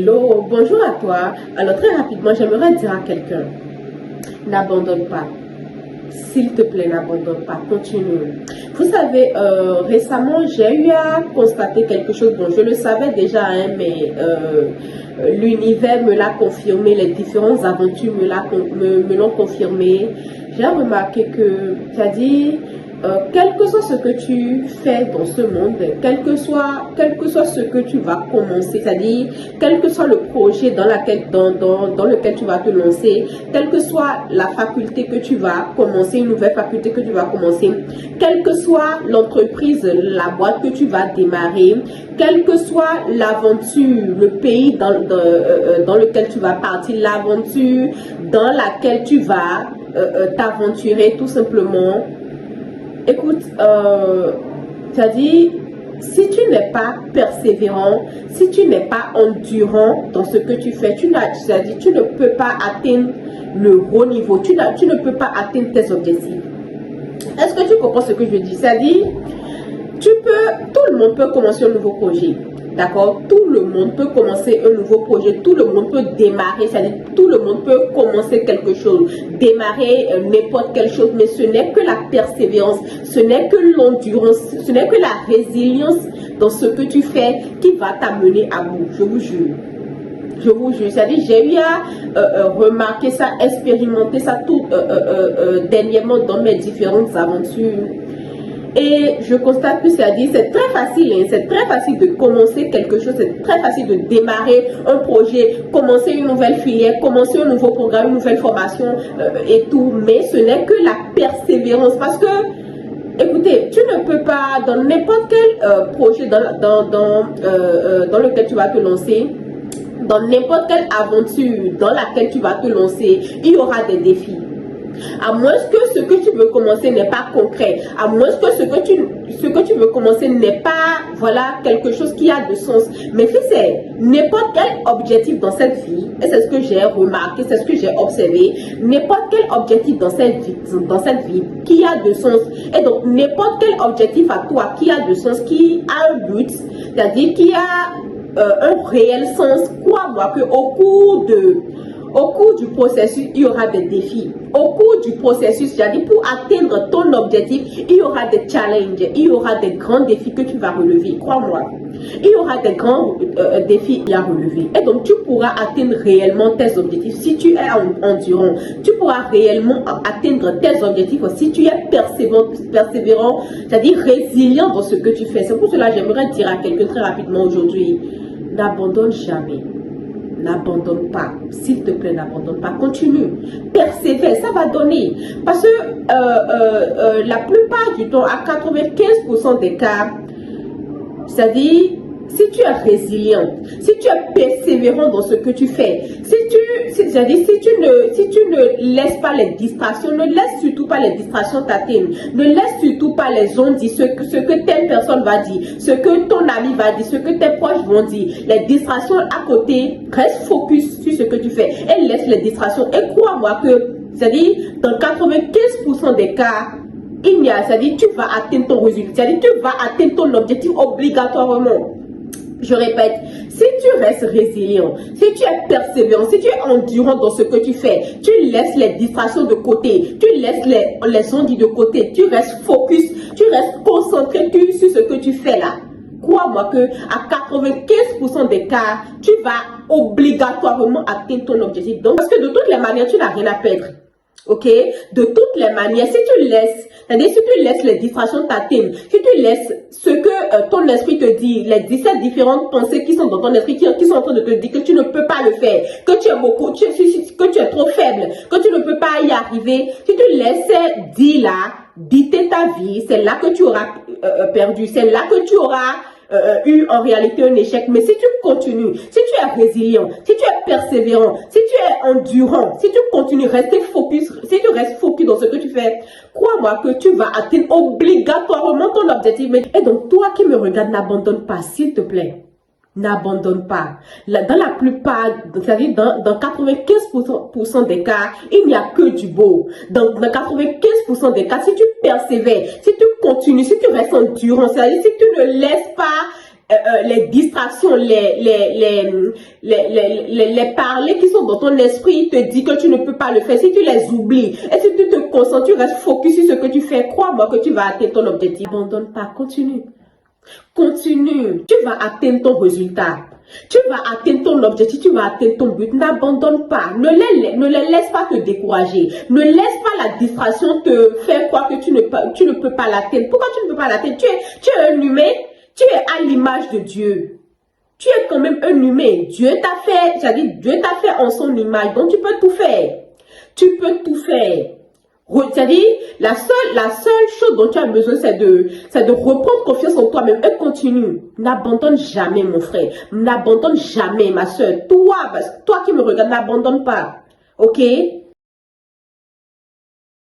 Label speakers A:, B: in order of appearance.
A: Hello, bonjour à toi. Alors très rapidement, j'aimerais dire à quelqu'un, n'abandonne pas. S'il te plaît, n'abandonne pas, continue. Vous savez, récemment, j'ai eu à constater quelque chose. Bon, je le savais déjà, hein, mais l'univers me l'a confirmé, les différentes aventures me l'ont confirmé. J'ai remarqué que, c'est-à-dire, quel que soit ce que tu fais dans ce monde, quel que soit ce que tu vas commencer, c'est-à-dire, quel que soit le projet dans lequel tu vas te lancer, quelle que soit la faculté que tu vas commencer, une nouvelle faculté que tu vas commencer, quelle que soit l'entreprise, la boîte que tu vas démarrer, quelle que soit l'aventure, le pays dans lequel tu vas partir, l'aventure dans laquelle tu vas t'aventurer tout simplement. Écoute, c'est-à-dire, si tu n'es pas persévérant, si tu n'es pas endurant dans ce que tu fais, c'est-à-dire, tu ne peux pas atteindre le haut niveau, tu ne peux pas atteindre tes objectifs. Est-ce que tu comprends ce que je dis? C'est-à-dire, tout le monde peut commencer un nouveau projet. D'accord? Tout le monde peut commencer un nouveau projet, tout le monde peut démarrer, c'est-à-dire tout le monde peut commencer quelque chose, démarrer n'importe quelle chose, mais ce n'est que la persévérance, ce n'est que l'endurance, ce n'est que la résilience dans ce que tu fais qui va t'amener à bout, je vous jure. Je vous jure, c'est-à-dire j'ai eu à remarquer ça, expérimenter ça tout dernièrement dans mes différentes aventures. Et je constate que c'est très facile, hein, c'est très facile de commencer quelque chose, c'est très facile de démarrer un projet, commencer une nouvelle filière, commencer un nouveau programme, une nouvelle formation et tout. Mais ce n'est que la persévérance parce que, écoutez, tu ne peux pas, dans n'importe quel projet dans lequel tu vas te lancer, dans n'importe quelle aventure dans laquelle tu vas te lancer, il y aura des défis. À moins que ce que tu veux commencer n'est pas concret, à moins que ce que tu veux commencer n'est pas, voilà, quelque chose qui a de sens. Mais si c'est n'importe quel objectif dans cette vie, et c'est ce que j'ai remarqué, c'est ce que j'ai observé, n'importe quel objectif dans cette vie qui a de sens, et donc n'importe quel objectif à toi qui a de sens, qui a un but, c'est-à-dire qui a un réel sens, crois-moi qu'au cours du processus, il y aura des défis. Au cours du processus, c'est-à-dire pour atteindre ton objectif, il y aura des challenges, il y aura des grands défis que tu vas relever, crois-moi. Il y aura des grands défis à relever. Et donc, tu pourras atteindre réellement tes objectifs si tu es endurant. Tu pourras réellement atteindre tes objectifs si tu es persévérant, c'est-à-dire résilient dans ce que tu fais. C'est pour cela que j'aimerais dire à quelqu'un très rapidement aujourd'hui, n'abandonne jamais. N'abandonne pas, s'il te plaît, n'abandonne pas, continue, persévère, ça va donner. Parce que la plupart du temps, à 95% des cas, c'est-à-dire, si tu es résilient, si tu es persévérant dans ce que tu fais, si tu ne laisses pas les distractions, ne laisse surtout pas les distractions t'atteindre, ne laisse surtout pas les gens dire ce que telle personne va dire, ce que ton ami va dire, ce que tes proches vont dire, les distractions à côté, reste focus sur ce que tu fais et laisse les distractions. Et crois-moi que, c'est-à-dire, dans 95% des cas, c'est-à-dire, tu vas atteindre ton résultat, c'est-à-dire, tu vas atteindre ton objectif obligatoirement. Je répète, si tu restes résilient, si tu es persévérant, si tu es endurant dans ce que tu fais, tu laisses les distractions de côté, tu laisses les ondes de côté, tu restes focus, tu restes concentré sur ce que tu fais là. Crois-moi que à 95% des cas, tu vas obligatoirement atteindre ton objectif. Donc, parce que de toutes les manières, tu n'as rien à perdre. Ok, de toutes les manières, si tu laisses les distractions t'atteindre, si tu laisses ce que ton esprit te dit, les 17 différentes pensées qui sont dans ton esprit, qui sont en train de te dire que tu ne peux pas le faire, que tu es trop faible, que tu ne peux pas y arriver, si tu laisses ces dicter ta vie, c'est là que tu auras perdu, c'est là que tu auras eu en réalité un échec. Mais si tu continues, si tu es résilient, si tu es persévérant, si tu es endurant, si tu continues, si tu restes focus dans ce que tu fais, crois-moi que tu vas atteindre obligatoirement ton objectif. Et donc, toi qui me regardes, n'abandonne pas, s'il te plaît. N'abandonne pas. Dans la plupart, c'est-à-dire dans 95% des cas, il n'y a que du beau. Dans 95% des cas, si tu persévères, si tu continues, si tu restes endurant, c'est-à-dire si tu ne laisses pas les distractions, les parler qui sont dans ton esprit, te dit que tu ne peux pas le faire. Si tu les oublies et si tu te concentres, tu restes focus sur ce que tu fais, crois-moi que tu vas atteindre ton objectif. N'abandonne pas, continue. Continue, tu vas atteindre ton résultat. Tu vas atteindre ton objectif, tu vas atteindre ton but. N'abandonne pas, ne les laisse pas te décourager. Ne laisse pas la distraction te faire croire que tu ne peux pas l'atteindre. Pourquoi tu ne peux pas l'atteindre? Tu es un humain. Tu es à l'image de Dieu. Tu es quand même un humain. Dieu t'a fait en son image. Donc, tu peux tout faire. Tu peux tout faire. C'est-à-dire, la seule chose dont tu as besoin, c'est de reprendre confiance en toi-même et continue. N'abandonne jamais, mon frère. N'abandonne jamais, ma soeur. Toi qui me regardes, n'abandonne pas. Ok?